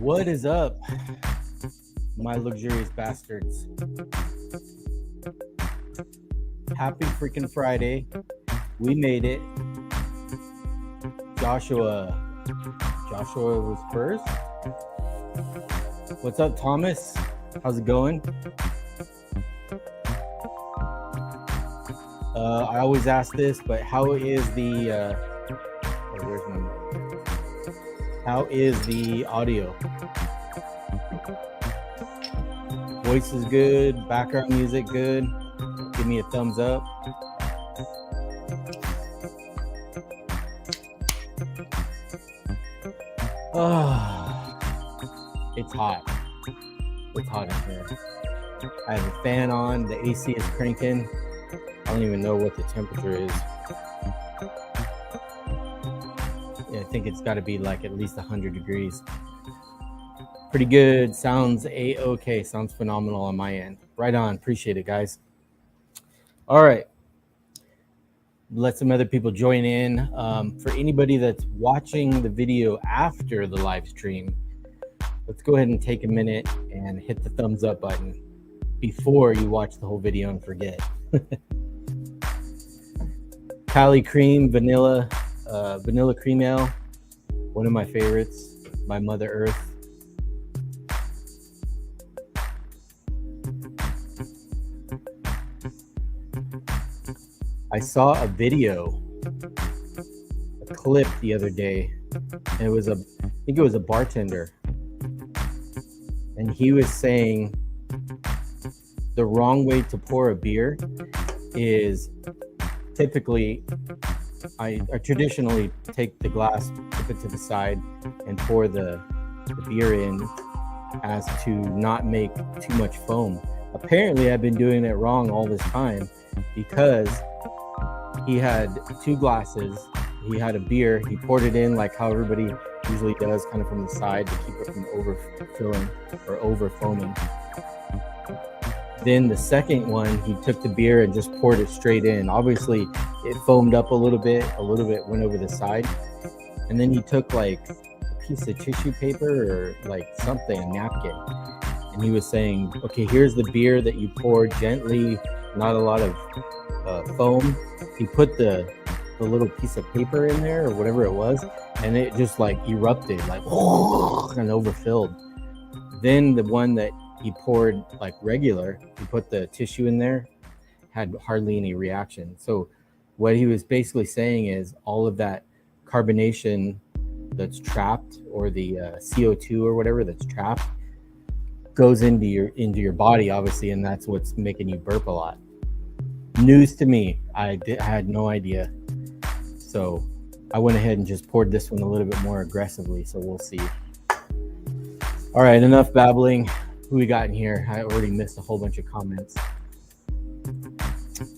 What is up, my luxurious bastards? Happy freaking Friday. We made it. Joshua was first. What's up, Thomas? How's it going? I always ask this, but how is the audio? Voice is good, background music good. Give me a thumbs up. It's hot. It's hot in here. I have a fan on, the AC is cranking. I don't even know what the temperature is. Yeah, I think it's got to be like at least 100 degrees. Pretty good. Sounds a-okay. Sounds phenomenal on my end. Right on. Appreciate it, guys. All right. Let some other people join in. For anybody that's watching the video after the live stream, let's go ahead and take a minute and hit the thumbs up button before you watch the whole video and forget. Cali Cream, vanilla cream ale, one of my favorites by Mother Earth. I saw a clip the other day, and I think it was a bartender, and he was saying the wrong way to pour a beer is typically, I traditionally take the glass, tip it to the side, and pour the beer in as to not make too much foam. Apparently, I've been doing it wrong all this time because he had two glasses. He had a beer. He poured it in like how everybody usually does, kind of from the side to keep it from overfilling or over foaming. Then the second one, he took the beer and just poured it straight in. Obviously, it foamed up a little bit went over the side. And then he took like a piece of tissue paper or like something, a napkin. And he was saying, okay, here's the beer that you poured gently, not a lot of foam. He put the little piece of paper in there or whatever it was, and it just like erupted, like and overfilled. Then the one that he poured like regular, he put the tissue in there, had hardly any reaction. So what he was basically saying is all of that carbonation that's trapped, or the CO2 or whatever that's trapped, goes into your body, obviously, and that's what's making you burp a lot. News to me. I had no idea. So I went ahead and just poured this one a little bit more aggressively, so we'll see. All right, enough babbling. Who we got in here? I already missed a whole bunch of comments.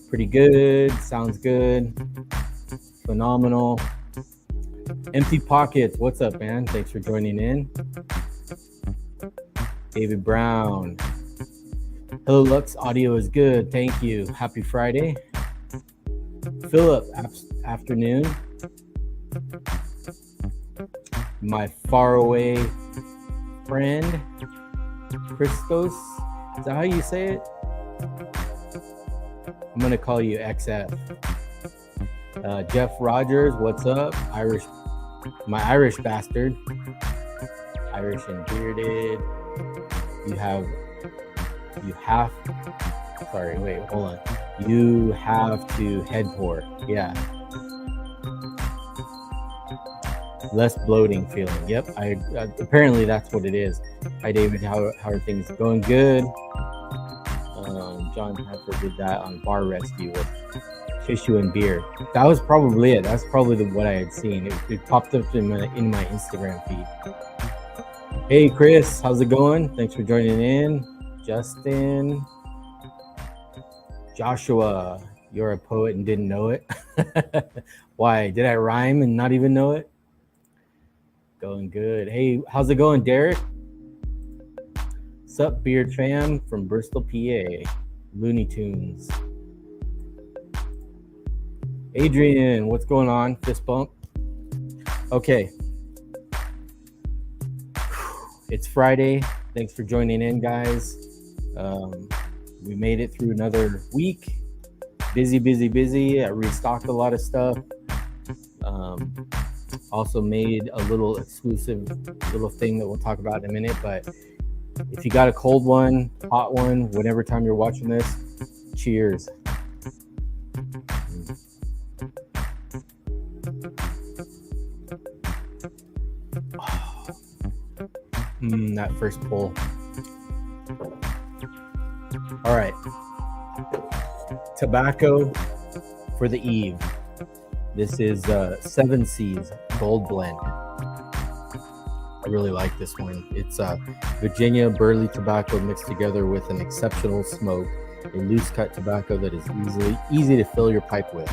Pretty good. Sounds good. Phenomenal. Empty Pockets. What's up, man? Thanks for joining in. David Brown. Hello, Lux. Audio is good. Thank you. Happy Friday. Philip. Afternoon. My faraway friend. Christos, is that how you say it? I'm gonna call you XF. Jeff Rogers, what's up? My Irish bastard. Irish and bearded. You have to head pour. Yeah. Less bloating feeling. Yep. Apparently that's what it is. Hi, David. How are things going? Good. John Heffer did that on Bar Rescue with tissue and beer. That was probably it. That's probably what I had seen. It popped up in my Instagram feed. Hey, Chris. How's it going? Thanks for joining in. Justin. Joshua. You're a poet and didn't know it. Why? Did I rhyme and not even know it? Going good. Hey, how's it going, Derek? Sup, Beard fam from Bristol, PA. Looney Tunes. Adrian, what's going on? Fist bump. Okay. it's Friday. Thanks for joining in, guys. We made it through another week. Busy. I restocked a lot of stuff. Also made a little exclusive little thing that we'll talk about in a minute. But if you got a cold one, hot one, whatever time you're watching this, cheers. That first pull. All right. Tobacco for the eve. This is 7 Seas Gold Blend. I really like this one. It's Virginia burley tobacco mixed together with an exceptional smoke, a loose cut tobacco that is easy to fill your pipe with.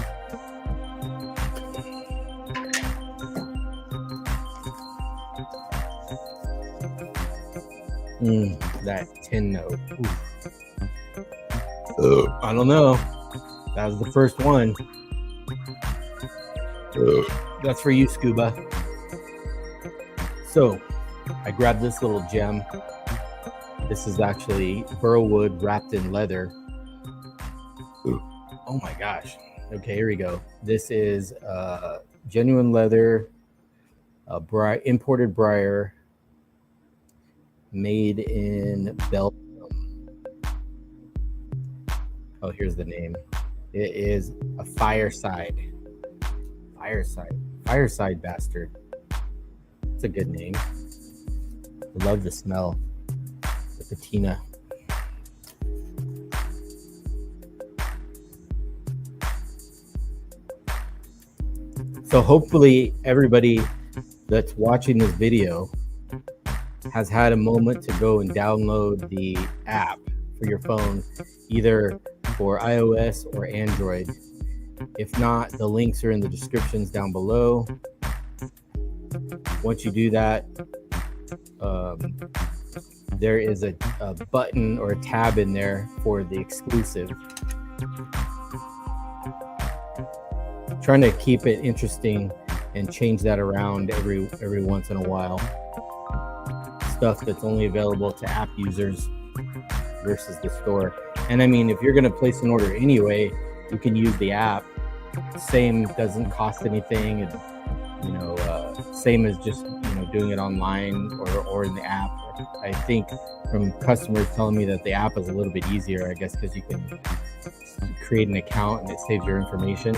That tin note. I don't know. That was the first one. That's for you, Scuba. So, I grabbed this little gem. This is actually burl wood wrapped in leather. Oh my gosh. Okay, here we go. This is genuine leather, imported briar, made in Belgium. Oh, here's the name. It is a Fireside Bastard. It's a good name. I love the smell. The patina. So hopefully everybody that's watching this video has had a moment to go and download the app for your phone, either for iOS or Android. If not, the links are in the descriptions down below. Once you do that, there is a button or a tab in there for the exclusive. Trying to keep it interesting and change that around every once in a while. Stuff that's only available to app users versus the store. And I mean, if you're going to place an order anyway, you can use the app. Same, doesn't cost anything, and same as just doing it online or in the app. I think from customers telling me that the app is a little bit easier, I guess, because you can create an account and it saves your information.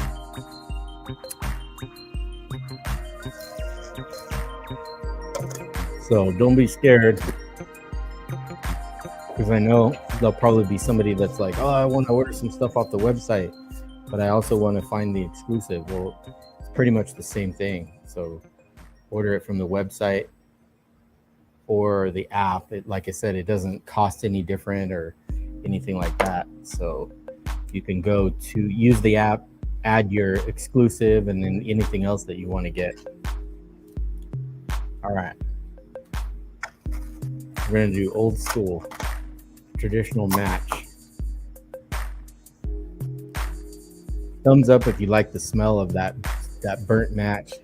So don't be scared, because I know there'll probably be somebody that's like, oh, I want to order some stuff off the website, but I also want to find the exclusive. Well, it's pretty much the same thing. So order it from the website or the app. Like I said, it doesn't cost any different or anything like that. So you can go to use the app, add your exclusive, and then anything else that you want to get. All right. We're going to do old school, traditional match. Thumbs up if you like the smell of that burnt match.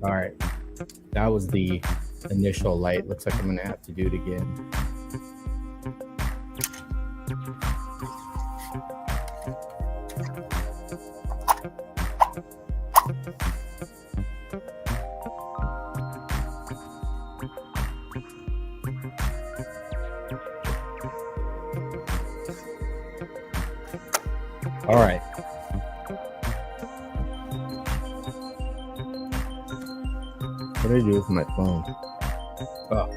All right, that was the initial light. Looks like I'm gonna have to do it again. All right. What do I do with my phone? Oh.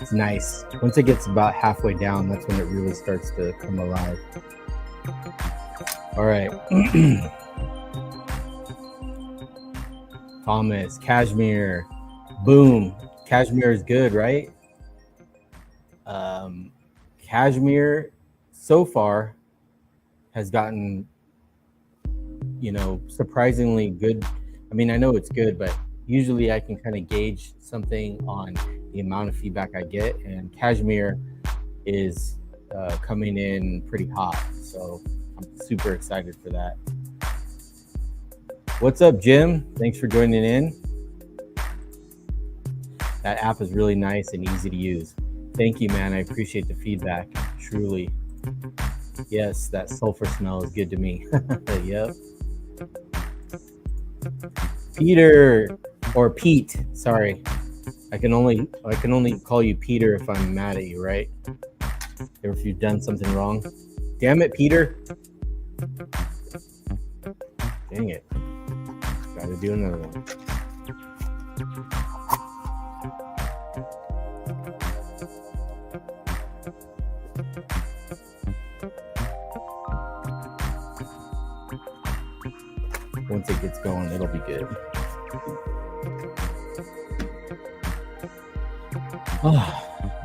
It's nice. Once it gets about halfway down, that's when it really starts to come alive. All right. Thomas, cashmere. Boom. Cashmere is good, right? Cashmere so far has gotten, surprisingly good. I mean, I know it's good, but usually I can kind of gauge something on the amount of feedback I get, and Cashmere is coming in pretty hot, so I'm super excited for that. What's up, Jim? Thanks for joining in. That app is really nice and easy to use. Thank you, man. I appreciate the feedback, truly. Yes, that sulfur smell is good to me. Yep. Peter, or Pete, sorry. I can only call you Peter if I'm mad at you, right? Or if you've done something wrong. Damn it, Peter. Dang it. Gotta do another one. Once it gets going, it'll be good.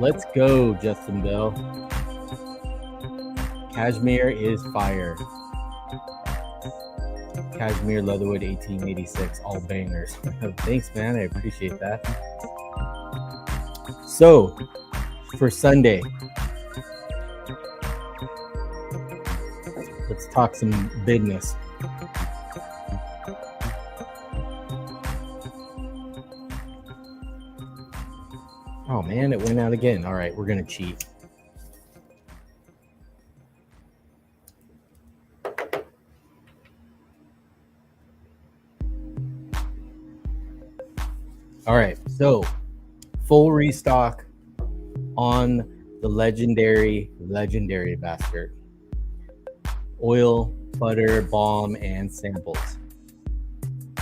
Let's go, Justin Bell. Cashmere is fire. Cashmere Leatherwood 1886, all bangers. Thanks, man. I appreciate that. So, for Sunday, let's talk some business. Oh man, it went out again. All right, we're gonna cheat. All right, so full restock on the legendary Bastard Oil, butter, balm, and samples.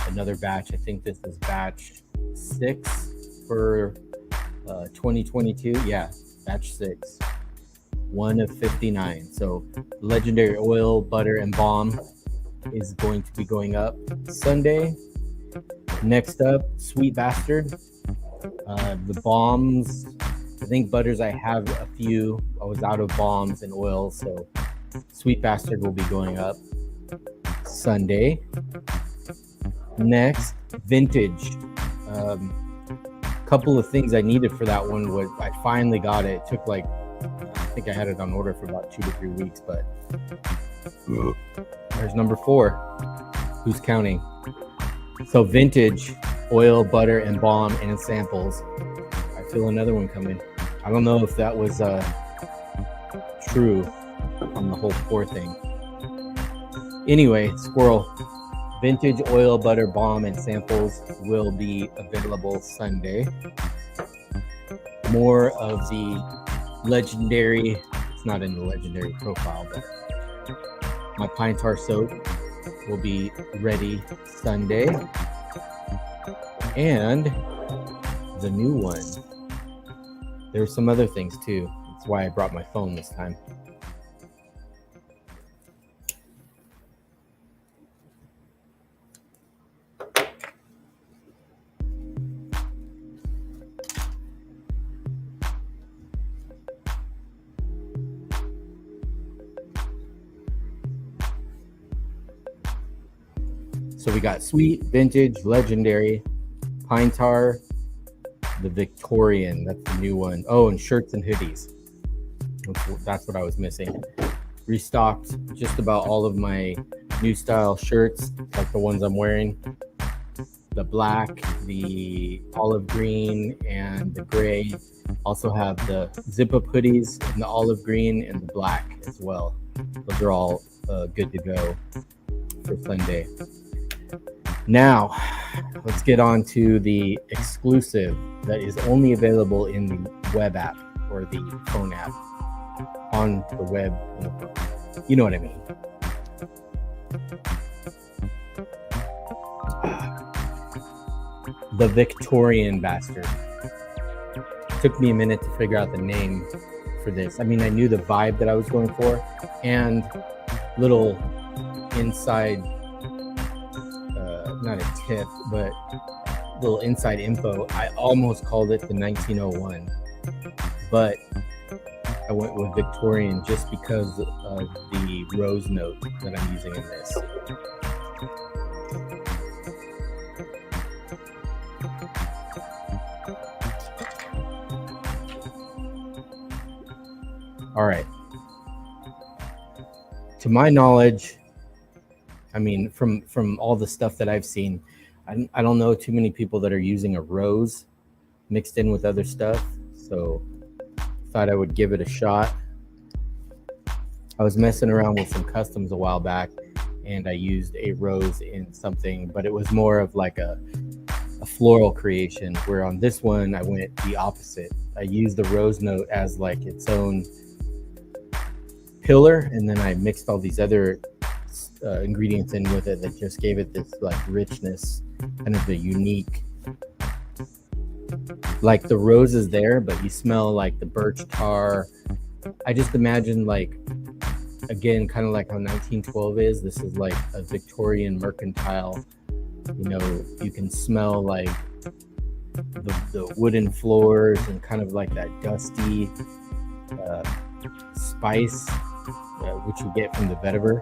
Another batch. I think this is batch 6 for 2022. Yeah, batch 6. 1 of 59. So legendary oil, butter, and balm is going to be going up Sunday. Next up, Sweet Bastard. The balms, I think butters, I have a few. I was out of balms and oils, so Sweet Bastard will be going up Sunday. Next, Vintage. Couple of things I needed for that one was I finally got it. It took I think I had it on order for about 2 to 3 weeks, but there's number 4. Who's counting? So Vintage, oil, butter, and balm, and samples. I feel another one coming. I don't know if that was true on the whole 4 thing. Anyway, Squirrel. Vintage, oil, butter, balm, and samples will be available Sunday. More of the legendary, it's not in the legendary profile, but my pine tar soap will be ready Sunday. And the new one. There's some other things too. That's why I brought my phone this time. So we got Sweet, Vintage, Legendary, Pine Tar, the Victorian. That's the new one. Oh, and shirts and hoodies. That's what I was missing. Restocked just about all of my new style shirts, like the ones I'm wearing. The black, the olive green, and the gray. Also have the zip-up hoodies in the olive green and the black as well. Those are all good to go for Sunday. Now, let's get on to the exclusive that is only available in the web app or the phone app on the web. You know what I mean. The Victorian Bastard. It took me a minute to figure out the name for this. I mean, I knew the vibe that I was going for, and little inside not a tip, but little inside info. I almost called it the 1901, but I went with Victorian just because of the rose note that I'm using in this. All right. To my knowledge, I mean, from all the stuff that I've seen, I don't know too many people that are using a rose mixed in with other stuff. So thought I would give it a shot. I was messing around with some customs a while back, and I used a rose in something, but it was more of like a floral creation, where on this one I went the opposite. I used the rose note as like its own pillar, and then I mixed all these other ingredients in with it that just gave it this like richness, kind of the unique, like the rose is there, but you smell like the birch tar. I just imagine, like, again, kind of like how 1912 is. This is like a Victorian mercantile. You know, you can smell like the wooden floors and kind of like that dusty spice, which you get from the vetiver.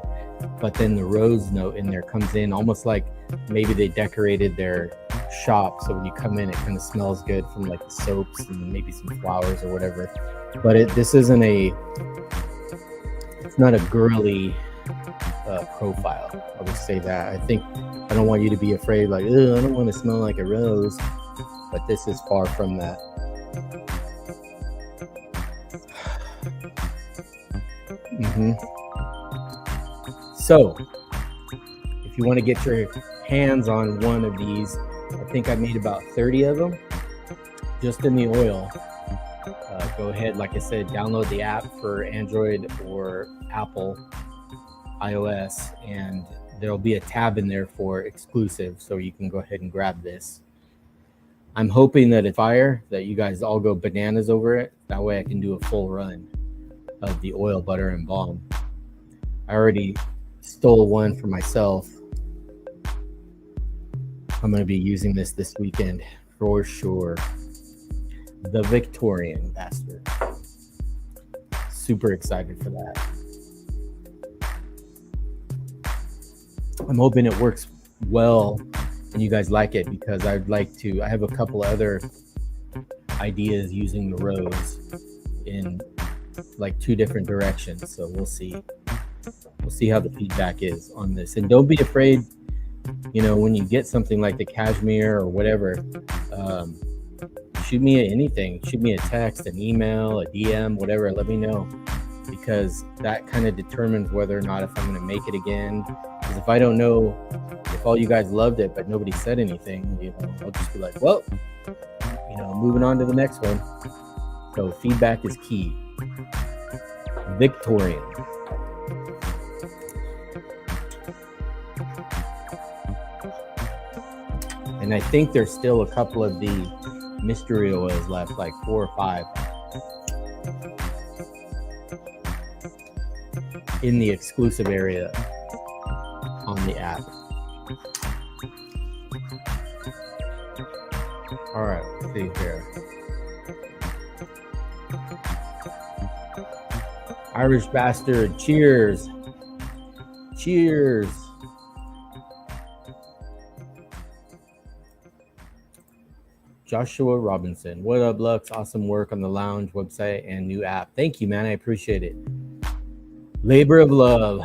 But then the rose note in there comes in almost like maybe they decorated their shop, so when you come in it kind of smells good from like the soaps and maybe some flowers or whatever. But this isn't it's not a girly profile, I would say that. I don't want you to be afraid like, I don't want to smell like a rose, but this is far from that. So if you want to get your hands on one of these, I think I made about 30 of them just in the oil. Go ahead, like I said, download the app for Android or Apple iOS, and there'll be a tab in there for exclusive, so you can go ahead and grab this. I'm hoping that it's fire, that you guys all go bananas over it. That way I can do a full run of the oil, butter, and balm. I already stole one for myself. I'm going to be using this weekend for sure. The Victorian Bastard. Super excited for that. I'm hoping it works well and you guys like it, because I have a couple other ideas using the rose in like 2 different directions. So we'll see how the feedback is on this. And don't be afraid, you know, when you get something like the cashmere or whatever, shoot me anything. Shoot me a text, an email, a DM, whatever. Let me know, because that kind of determines whether or not if I'm going to make it again. Because if I don't know if all you guys loved it but nobody said anything, you know, I'll just be like, well, you know, moving on to the next one. So feedback is key. Victorian. And I think there's still a couple of the mystery oils left, like 4 or 5 in the exclusive area on the app. All right, let's see here. Irish Bastard, cheers. Cheers. Joshua Robinson, what up, Lux? Awesome work on the lounge website and new app. Thank you, man. I appreciate it. Labor of love.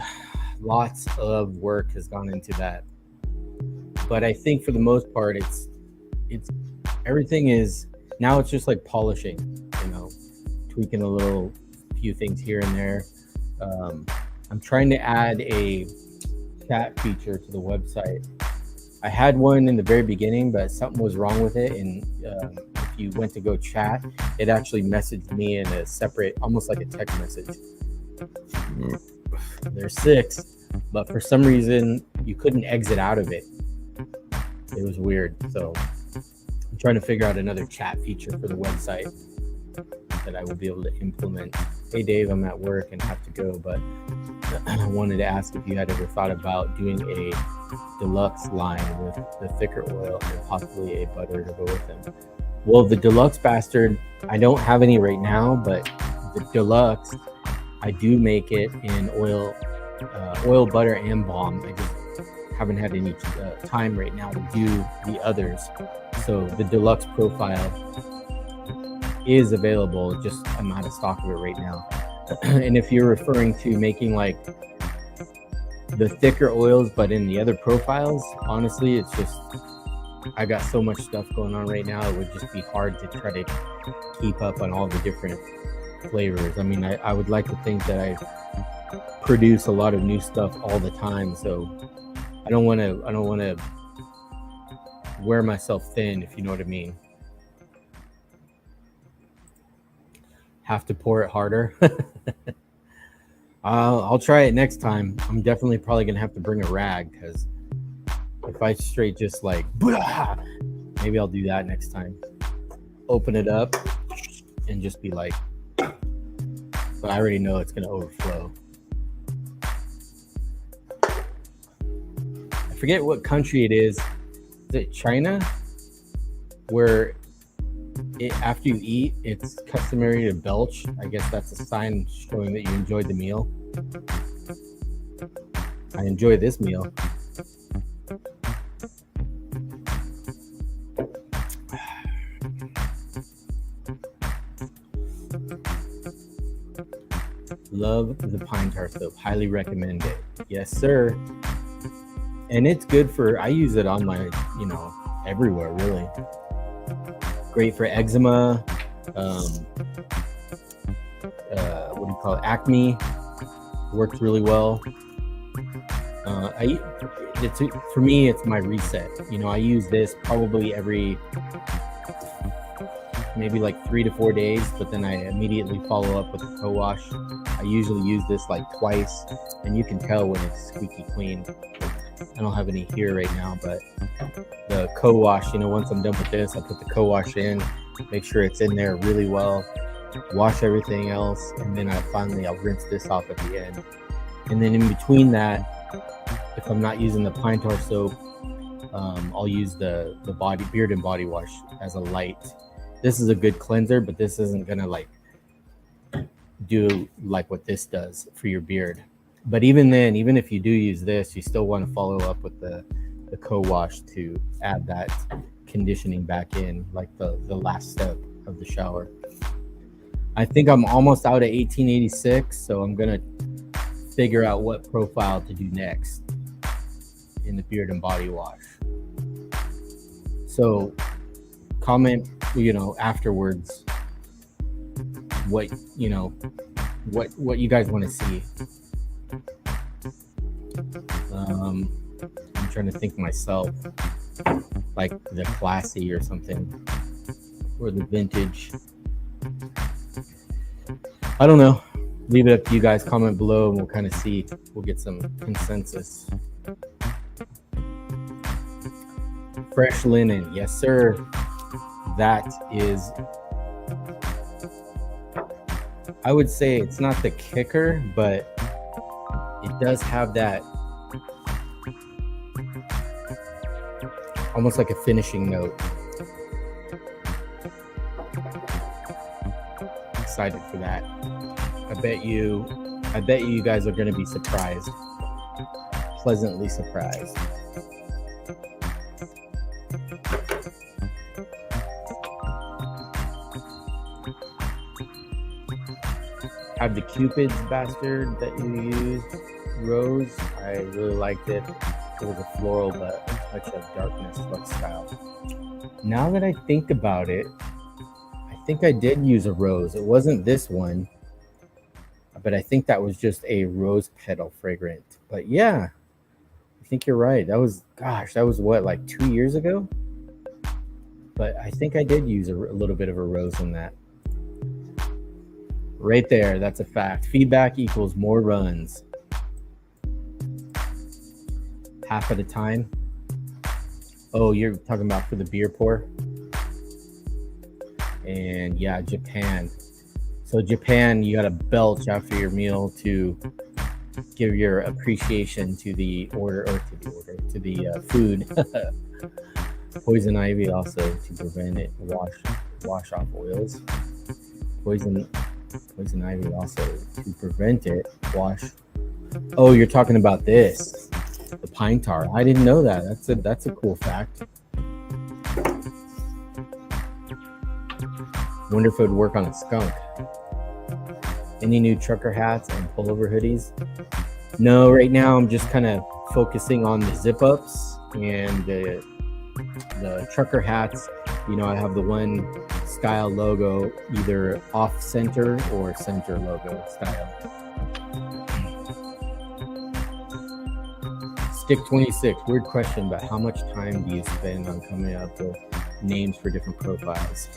Lots of work has gone into that. But I think for the most part, it's everything is, now it's just like polishing, you know, tweaking a few things here and there. I'm trying to add a chat feature to the website. I had one in the very beginning, but something was wrong with it. And if you went to go chat, it actually messaged me in a separate, almost like a text message. There's 6, but for some reason you couldn't exit out of it. It was weird. So I'm trying to figure out another chat feature for the website that I will be able to implement. Hey Dave, I'm at work and have to go, but I wanted to ask if you had ever thought about doing a deluxe line with the thicker oil and possibly a butter to go with them. Well, the Deluxe Bastard, I don't have any right now, but The deluxe, I do make it in oil, butter, and balm. I just haven't had any time right now to do the others. So the deluxe profile is available, just I'm out of stock of it right now. And if you're referring to making like the thicker oils but in the other profiles, honestly, it's just I got so much stuff going on right now, it would just be hard to try to keep up on all the different flavors. I mean, I would like to think that I produce a lot of new stuff all the time, so I don't want to wear myself thin, if you know what I mean. Have to pour it harder. I'll try it next time. I'm definitely probably gonna have to bring a rag, because if I straight just like blah, maybe I'll do that next time. Open it up and just be like, but I already know it's gonna overflow. I forget what country it is. Is it China? Where after you eat, it's customary to belch. I guess that's a sign showing that you enjoyed the meal. I enjoy this meal. Love the pine tar soap. Highly recommend it. Yes, sir. And it's good for, I use it on my, everywhere, really. Great for eczema. What do you call it? Acne. Works really well. For me, it's my reset. I use this probably every maybe like 3 to 4 days, but then I immediately follow up with a co-wash. I usually use this like twice, and you can tell when it's squeaky clean. I don't have any here right now, but the co-wash, once I'm done with this, I put the co-wash in, make sure it's in there really well, wash everything else, and then I'll rinse this off at the end. And then in between that, if I'm not using the pine tar soap, I'll use the beard and body wash as a light. This is a good cleanser, but this isn't gonna like do like what this does for your beard. But even then, even if you do use this, you still want to follow up with the co-wash to add that conditioning back in, like the last step of the shower. I think I'm almost out of 1886, so I'm gonna figure out what profile to do next in the beard and body wash. So comment, afterwards what you guys want to see. I'm trying to think myself, like the classy or something, or the vintage. I don't know. Leave it up to you guys. Comment below and we'll kind of see. We'll get some consensus. Fresh linen. Yes, sir. That is, I would say it's not the kicker, but it does have that almost like a finishing note. Excited for that. I bet you guys are going to be surprised. Pleasantly surprised. Have the Cupid's Bastard that you used, Rose. I really liked it. It was a floral but a touch of darkness flux style. Now that I think about it, I think I did use a rose. It wasn't this one, but I think that was just a rose petal fragrant. But yeah, I think you're right. That was what, like 2 years ago? But I think I did use a little bit of a rose in that. Right there, that's a fact. Feedback equals more runs. Half at a time. Oh, you're talking about for the beer pour? And yeah, Japan. So Japan, you gotta belch after your meal to give your appreciation to the food. Poison ivy also to prevent it, wash off oils. Poison Poison ivy also to prevent it. Wash. Oh, you're talking about this, the pine tar. I didn't know that. That's a cool fact. Wonder if it would work on a skunk. Any new trucker hats and pullover hoodies? No, right now I'm just kind of focusing on the zip ups and the trucker hats. You know, I have the one style logo, either off center or center logo style. Stick 26, weird question, but how much time do you spend on coming up with names for different profiles?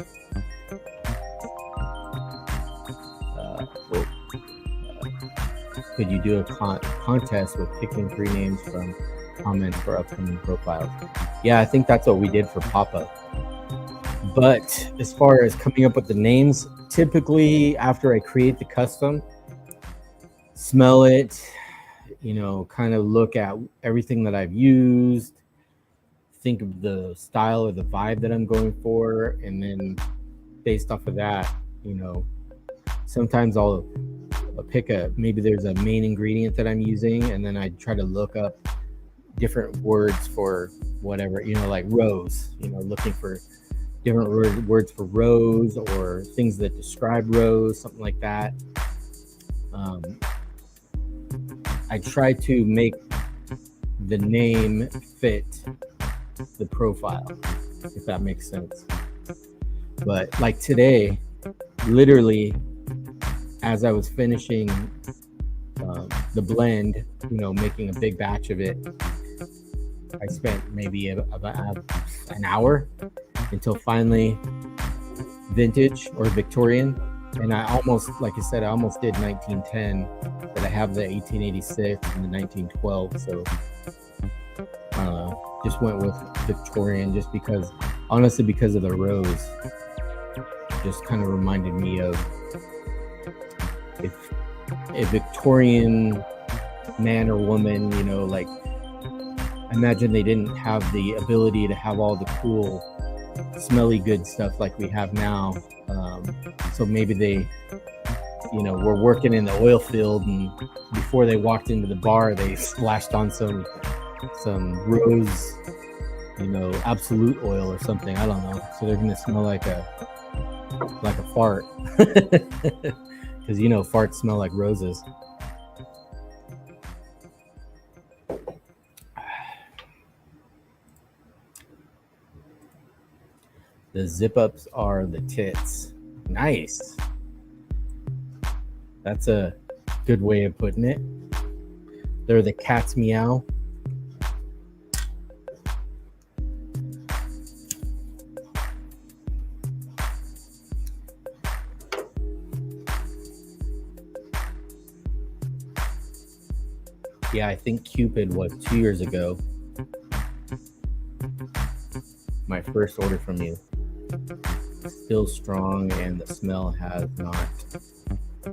Could you do a contest with picking 3 names from comments for upcoming profiles? Yeah, I think that's what we did for pop-up. But as far as coming up with the names, typically after I create the custom, smell it, you know, kind of look at everything that I've used, think of the style or the vibe that I'm going for, and then based off of that, you know, sometimes I'll pick maybe there's a main ingredient that I'm using, and then I try to look up different words for whatever, you know, like rose, you know, looking for different words for rose or things that describe rose, something like that. I try to make the name fit the profile, if that makes sense. But like today, literally, as I was finishing the blend, you know, making a big batch of it, I spent maybe about an hour until finally vintage or Victorian. And I almost, like I said, I almost did 1910, but I have the 1886 and the 1912. So just went with Victorian just because, honestly, because of the rose. Just kind of reminded me of if a Victorian man or woman, you know, like, imagine they didn't have the ability to have all the cool, smelly good stuff like we have now. So maybe they, you know, were working in the oil field, and before they walked into the bar, they splashed on some rose, you know, absolute oil or something. I don't know. So they're gonna smell like a fart, because you know farts smell like roses. The zip ups are the tits. Nice. That's a good way of putting it. They're the cat's meow. Yeah, I think Cupid was 2 years ago. My first order from you. Still strong, and the smell has not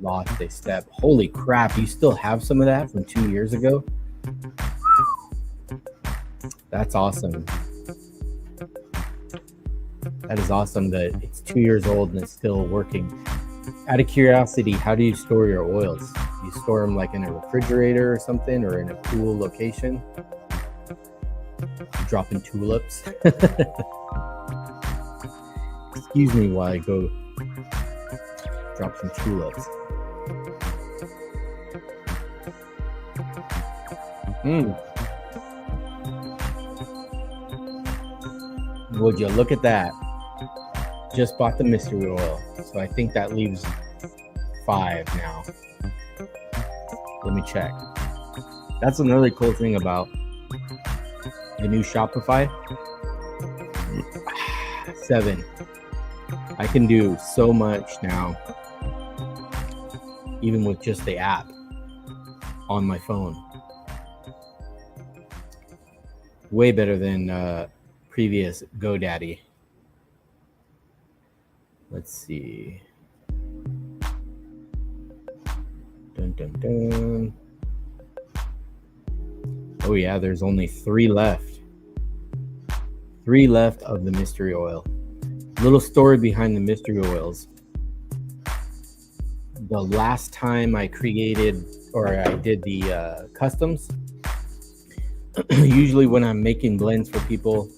lost a step. Holy crap, you still have some of that from 2 years ago? That's awesome. That is awesome that it's 2 years old and it's still working. Out of curiosity, how do you store your oils? Do you store them like in a refrigerator or something, or in a cool location? Dropping tulips. Excuse me while I go drop some tulips. Would you look at that? Just bought the mystery oil, so I think that leaves 5 now. Let me check. That's another cool thing about the new Shopify. 7. I can do so much now, even with just the app on my phone. Way better than previous GoDaddy. Let's see. Dun, dun, dun. Oh yeah, there's only 3 left. 3 left of the mystery oil. Little story behind the mystery oils. the last time I created or I did the customs, usually when I'm making blends for people,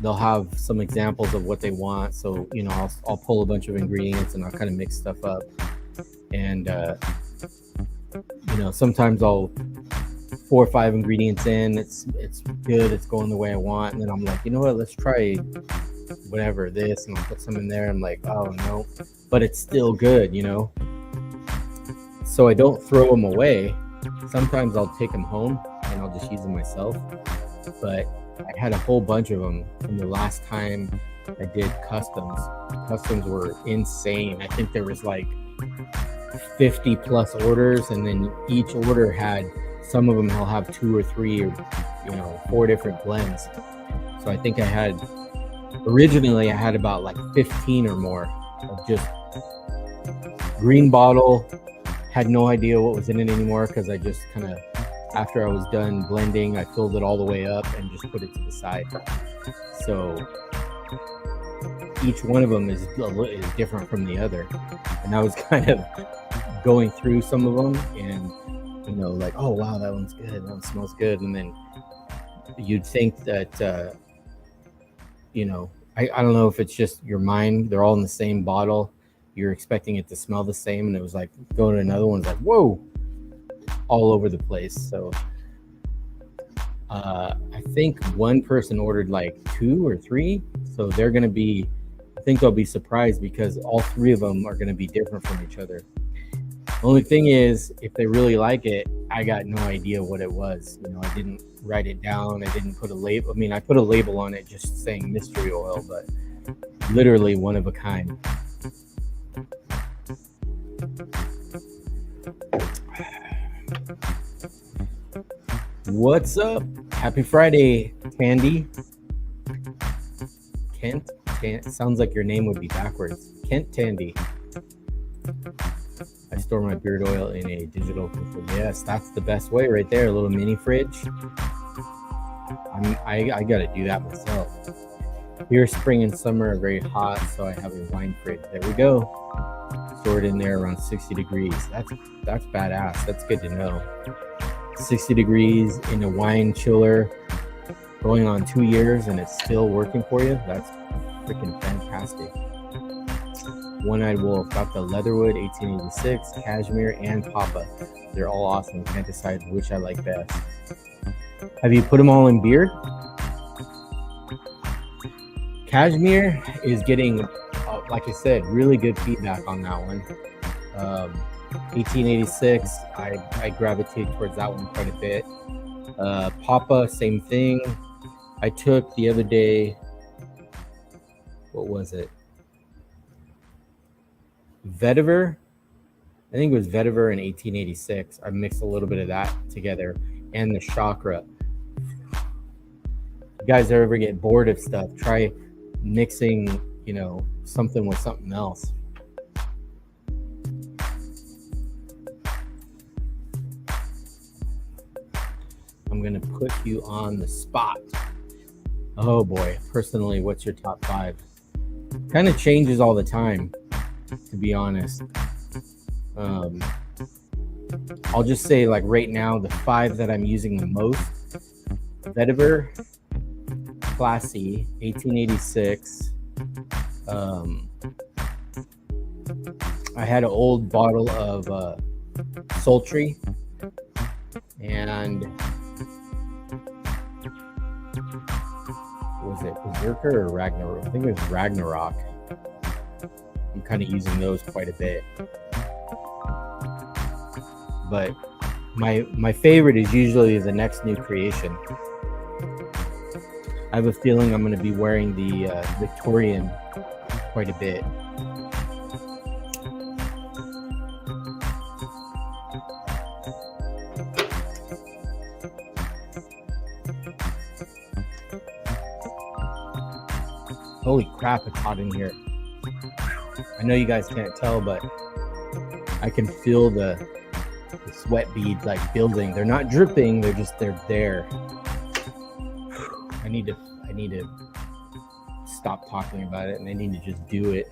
they'll have some examples of what they want. So, you know, I'll pull a bunch of ingredients and I'll kind of mix stuff up. And, you know, sometimes I'll 4 or 5 ingredients in, it's good, it's going the way I want. And then I'm like, you know what, let's try whatever this, and I'll put some in there. I'm like, oh no, but it's still good, you know? So I don't throw them away. Sometimes I'll take them home and I'll just use them myself. But I had a whole bunch of them from the last time I did customs. Customs were insane. I think there was like 50 plus orders, and then each order had, some of them will have 2 or 3 or, you know, 4 different blends. So I think originally I had about like 15 or more of just green bottle. Had no idea what was in it anymore because I just kind of, after I was done blending, I filled it all the way up and just put it to the side. So each one of them is different from the other. And I was kind of going through some of them and, you know, like, oh wow, that one's good, that one smells good. And then you'd think that, you know, I don't know if it's just your mind, they're all in the same bottle, you're expecting it to smell the same, and it was like going to another one's like, whoa, all over the place. So I think one person ordered like 2 or 3, so they're going to be, I think they'll be surprised because all 3 of them are going to be different from each other. The only thing is, if they really like it, I got no idea what it was. You know, I didn't write it down. I didn't put a label. I mean, I put a label on it just saying mystery oil, but literally one of a kind. What's up? Happy Friday, Tandy. Kent? Sounds like your name would be backwards. Kent Tandy. I store my beard oil in a digital container. Yes, that's the best way right there. A little mini fridge. I got to do that myself. Here, spring and summer are very hot, so I have a wine fridge. There we go. Stored in there around 60 degrees. That's badass. That's good to know. 60 degrees in a wine chiller, going on 2 years, and it's still working for you. That's freaking fantastic. One-Eyed Wolf, got the Leatherwood 1886, Cashmere, and Papa. They're all awesome. Can't decide which I like best. Have you put them all in beer? Cashmere is getting, like I said, really good feedback on that one. 1886, I gravitate towards that one quite a bit. Papa, same thing. I took the other day, what was it? Vetiver. I think it was Vetiver in 1886. I mixed a little bit of that together, and the Chakra. If you guys ever get bored of stuff, try mixing, you know, something with something else. I'm gonna put you on the spot. Oh boy, personally, what's your top 5? Kind of changes all the time, to be honest. I'll just say, like, right now, the 5 that I'm using the most: Vetiver, Classy, 1886. I had an old bottle of Sultry, and was it Berserker or Ragnarok? I think it was Ragnarok. I'm kind of using those quite a bit. But my favorite is usually the next new creation. I have a feeling I'm going to be wearing the Victorian quite a bit. Holy crap, it's hot in here. I know you guys can't tell, but I can feel the sweat beads like building. They're not dripping, they're there. I need to stop talking about it, and I need to just do it.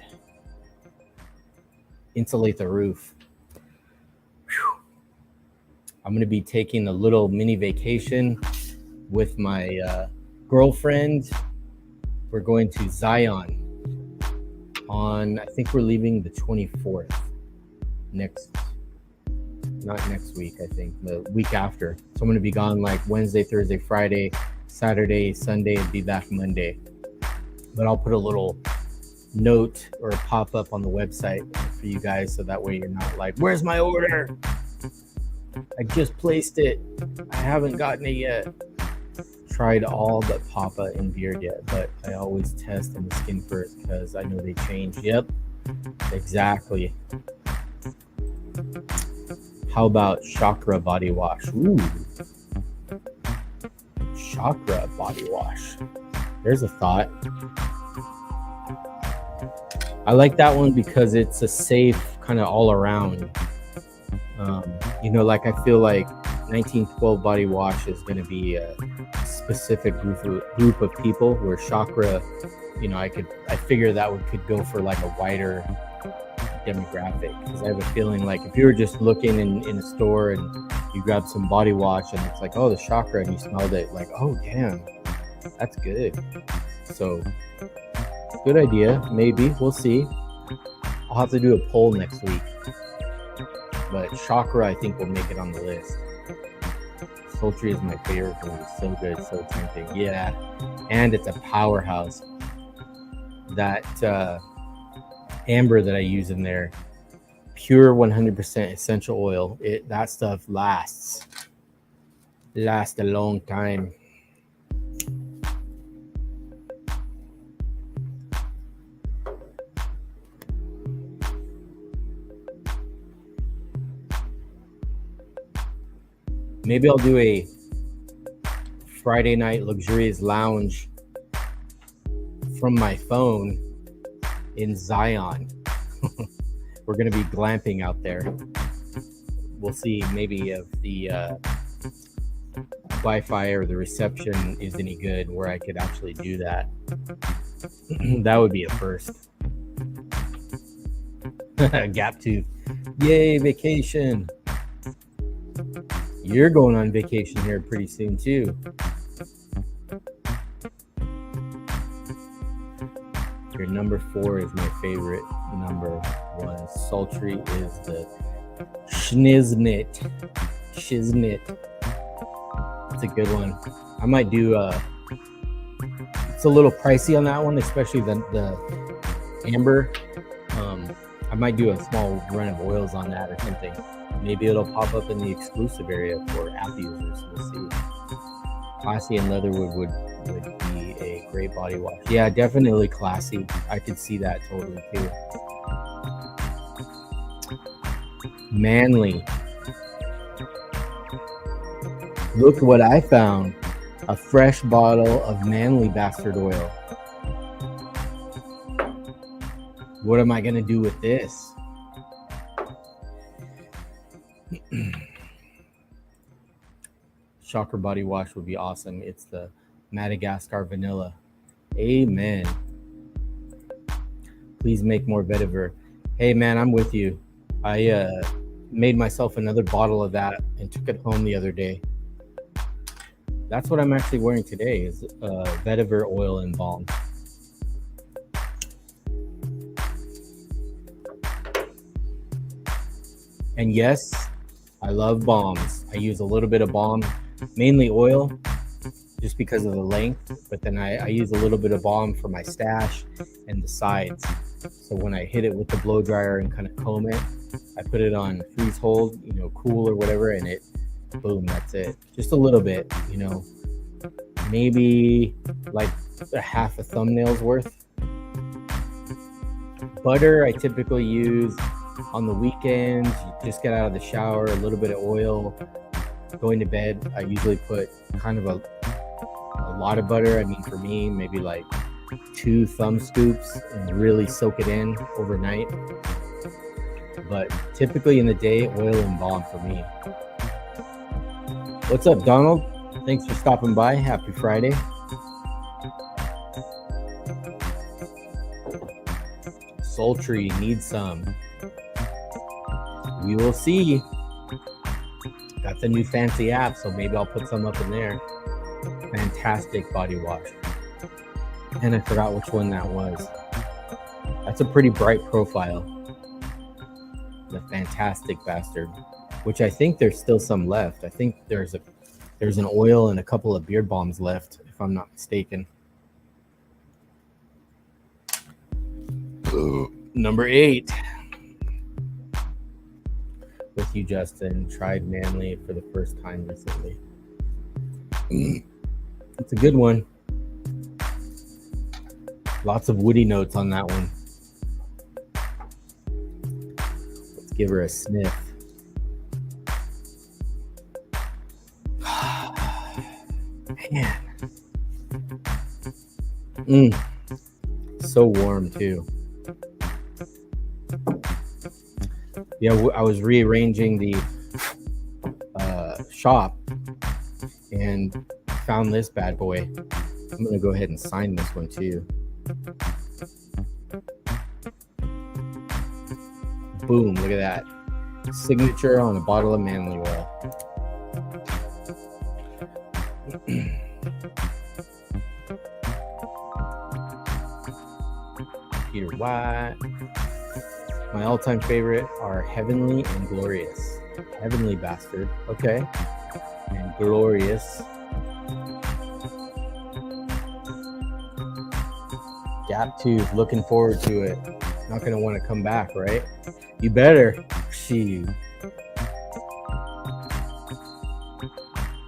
insulate the roof. Whew. I'm going to be taking a little mini vacation with my girlfriend. We're going to Zion on, I think we're leaving the 24th. Not next week, I think, the week after. So I'm going to be gone like Wednesday, Thursday, Friday, Saturday, Sunday, and be back Monday. But I'll put a little note or a pop-up on the website for you guys, so that way you're not like, where's my order? I just placed it. I haven't gotten it yet. Tried all but Papa and Beard yet, but I always test on the skin first because I know they change. Yep, exactly. How about Chakra body wash? Ooh, Chakra body wash. There's a thought. I like that one because it's a safe kind of all around. Like I feel like 1912 body wash is going to be a specific group of people, where Chakra, I figure that could go for like a wider demographic, because I have a feeling like if you were just looking in a store and you grab some body wash and it's like, oh, the Chakra, and you smelled it, like, oh damn, that's good. So good idea. Maybe we'll see. I'll have to do a poll next week, but Chakra I think will make it on the list. Sultry is my favorite one. It's so good, so tempting. Yeah, and it's a powerhouse. That amber that I use in there, pure 100% essential oil. That stuff lasts a long time. Maybe I'll do a Friday night luxurious lounge from my phone in Zion. We're going to be glamping out there. We'll see maybe if the Wi-Fi or the reception is any good where I could actually do that. That would be a first. Gap tooth. Yay, vacation. You're going on vacation here pretty soon too. Your number 4 is my favorite. Number 1 sultry is the Shiznit. It's a good one. I might do it's a little pricey on that one, especially the amber. I might do a small run of oils on that or something. Maybe it'll pop up in the exclusive area for app users. We'll see. Classy and Leatherwood would be a great body wash. Yeah, definitely classy. I could see that totally too. Manly. Look what I found. A fresh bottle of Manly Bastard Oil. What am I going to do with this? Chakra body wash would be awesome. It's the Madagascar vanilla. Amen. Please make more Vetiver. Hey man, I'm with you. I made myself another bottle of that and took it home the other day. That's what I'm actually wearing today, is Vetiver oil and balm. And yes, I love balms. I use a little bit of balm, mainly oil, just because of the length. But then I use a little bit of balm for my stash and the sides. So when I hit it with the blow dryer and kind of comb it, I put it on freeze hold, cool or whatever, and it, boom, that's it. Just a little bit, maybe like a half a thumbnail's worth. Butter, I typically use on the weekends. You just get out of the shower, a little bit of oil. Going to bed, I usually put kind of a lot of butter. I mean, for me, maybe like 2 thumb scoops, and really soak it in overnight. But typically in the day, oil and balm for me. What's up, Donald? Thanks for stopping by. Happy Friday. Sultry, need some. We will see. Got the new fancy app, so maybe I'll put some up in there. Fantastic body wash. And I forgot which one that was. That's a pretty bright profile. The Fantastic Bastard, which I think there's still some left. I think there's an oil and a couple of beard balms left, if I'm not mistaken. Number 8. With you, Justin. Tried Manly for the first time recently. It's a good one. Lots of woody notes on that one. Let's give her a sniff. Man. So warm too. Yeah, I was rearranging the shop and found this bad boy. I'm gonna go ahead and sign this one too. Boom, look at that. Signature on a bottle of Manly oil. Peter White. My all-time favorite are Heavenly and Glorious. Heavenly Bastard, okay. And Glorious. Gap tooth, looking forward to it. Not gonna want to come back, right? You better. Shoot.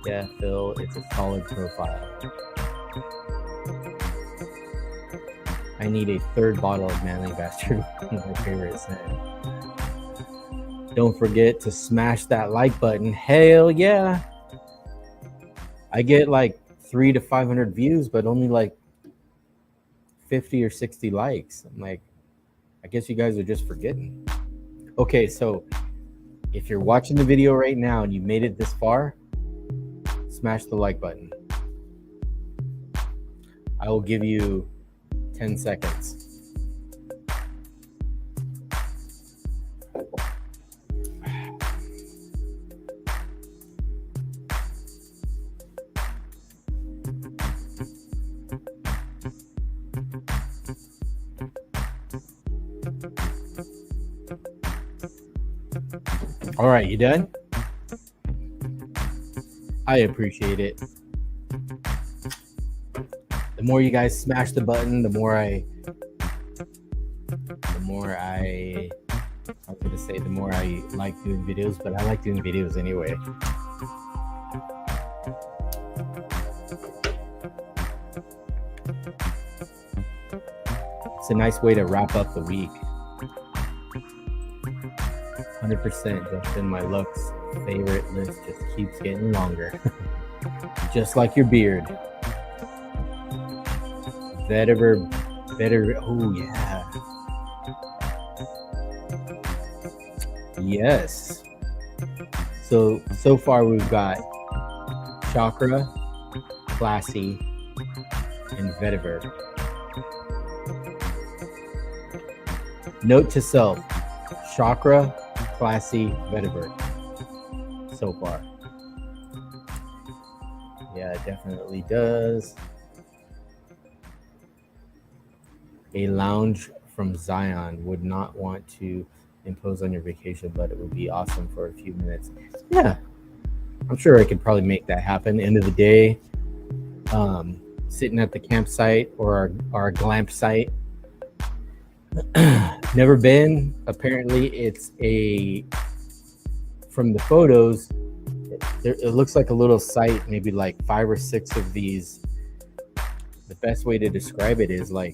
Yeah, Phil, it's a solid profile. I need a third bottle of Manly Bastard. My favorite scent. Don't forget to smash that like button. Hell yeah. I get like 300 to 500 views, but only like 50 or 60 likes. I'm like, I guess you guys are just forgetting. Okay, so if you're watching the video right now and you made it this far, smash the like button. I will give you 10 seconds. All right, you done? I appreciate it. The more you guys smash the button, the more I like doing videos, but I like doing videos anyway. It's a nice way to wrap up the week. 100%, Justin. My looks favorite list just keeps getting longer. Just like your beard. Vetiver. Oh yeah. Yes. So far we've got Chakra, Classy, and Vetiver. Note to self: Chakra, Classy, Vetiver. So far. Yeah, it definitely does. A lounge from Zion. Would not want to impose on your vacation, but it would be awesome for a few minutes. Yeah, I'm sure I could probably make that happen. End of the day, sitting at the campsite or our glamp site. Never been. Apparently it's from the photos, it looks like a little site, maybe like 5 or 6 of these. The best way to describe it is like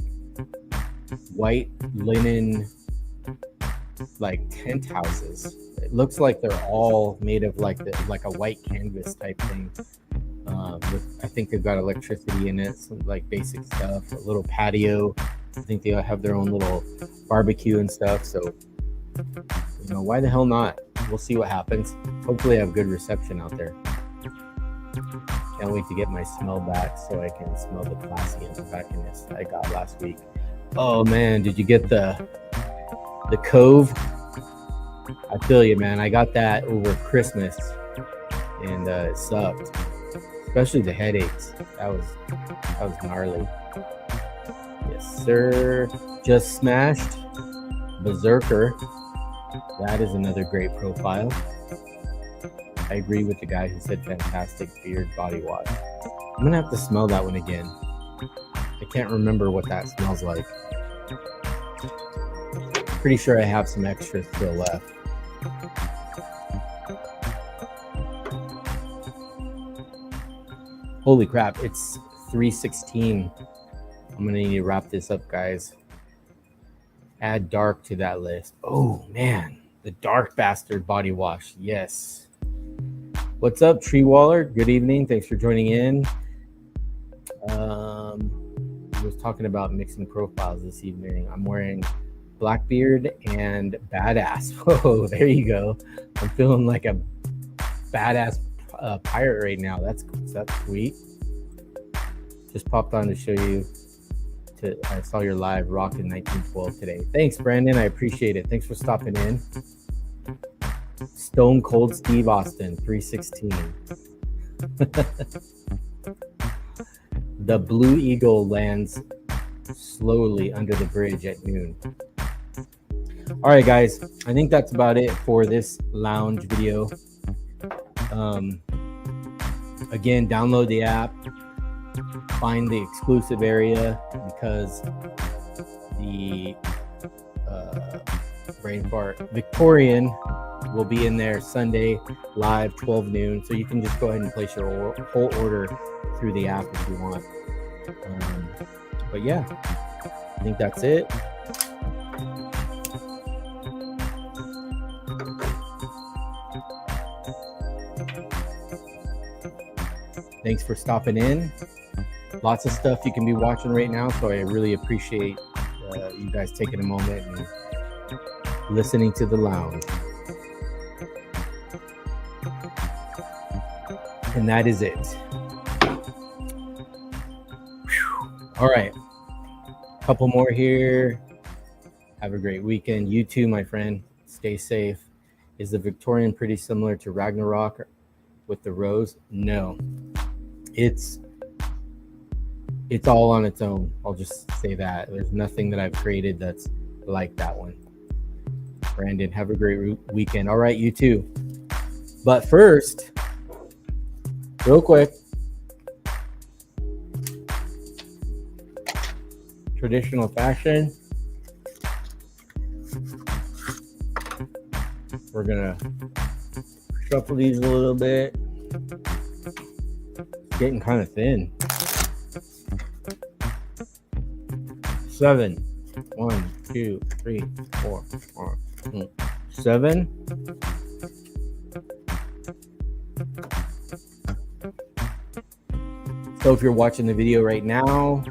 white linen, like tent houses. It looks like they're all made of like a white canvas type thing. I think they've got electricity in it, some like basic stuff, a little patio. I think they'll have their own little barbecue and stuff. So, why the hell not? We'll see what happens. Hopefully I have good reception out there. Can't wait to get my smell back so I can smell the classy and tobacconist I got last week. Oh man, did you get the Cove? I feel you, man. I got that over Christmas, and it sucked, especially the headaches. That was gnarly. Yes, sir. Just smashed Berserker. That is another great profile. I agree with the guy who said fantastic beard body wash. I'm gonna have to smell that one again. I can't remember what that smells like. Pretty sure I have some extras still left. Holy crap, it's 3:16. I'm gonna need to wrap this up, guys. Add dark to that list. Oh man, the Dark Bastard body wash. Yes. What's up, Tree Waller? Good evening. Thanks for joining in. I was talking about mixing profiles this evening. I'm wearing Blackbeard and Badass. Whoa, there you go. I'm feeling like a badass pirate right now. That's sweet. Just popped on to show you. I saw your live rocking 1912 today. Thanks, Brandon. I appreciate it. Thanks for stopping in. Stone Cold Steve Austin, 316. The Blue Eagle lands slowly under the bridge at noon. All right, guys. I think that's about it for this lounge video. Again, download the app. Find the exclusive area because the brain fart Victorian will be in there Sunday live 12 noon. So you can just go ahead and place your whole order through the app if you want. But yeah, I think that's it. Thanks for stopping in. Lots of stuff you can be watching right now, so I really appreciate you guys taking a moment and listening to the lounge. And that is it. Whew. All right. Couple more here. Have a great weekend. You too, my friend. Stay safe. Is the Victorian pretty similar to Ragnarok with the rose? No. It's all on its own. I'll just say that. There's nothing that I've created that's like that one. Brandon, have a great weekend. All right, you too. But first, real quick, traditional fashion. We're gonna shuffle these a little bit. It's getting kind of thin. 7. 1, 2, 3, 4, 7. So if you're watching the video right now,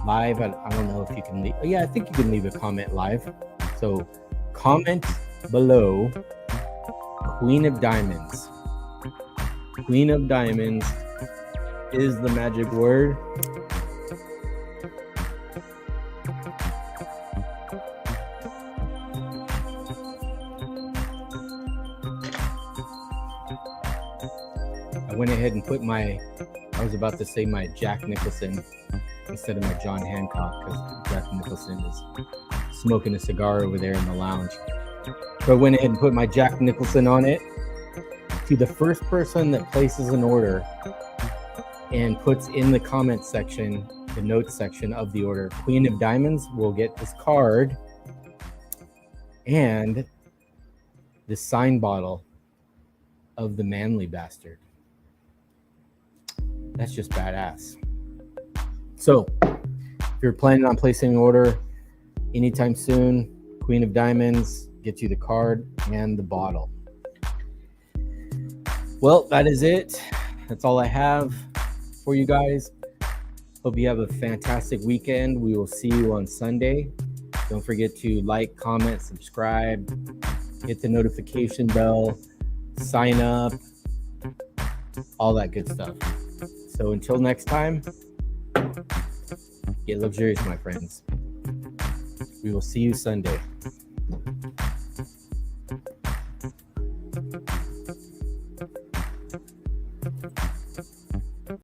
live, I don't know if you can leave. Yeah, I think you can leave a comment live. So comment below Queen of Diamonds. Queen of Diamonds is the magic word. I went ahead and put I was about to say my Jack Nicholson instead of my John Hancock because Jack Nicholson is smoking a cigar over there in the lounge. So I went ahead and put my Jack Nicholson on it. To the first person that places an order and puts in the comment section, the notes section of the order, Queen of Diamonds will get this card and the sign bottle of the Manly Bastard. That's just badass. So if you're planning on placing an order anytime soon, Queen of Diamonds gets you the card and the bottle. Well, that is it. That's all I have for you guys. Hope you have a fantastic weekend. We will see you on Sunday. Don't forget to like, comment, subscribe, hit the notification bell, sign up, all that good stuff. So until next time, get luxurious, my friends. We will see you Sunday.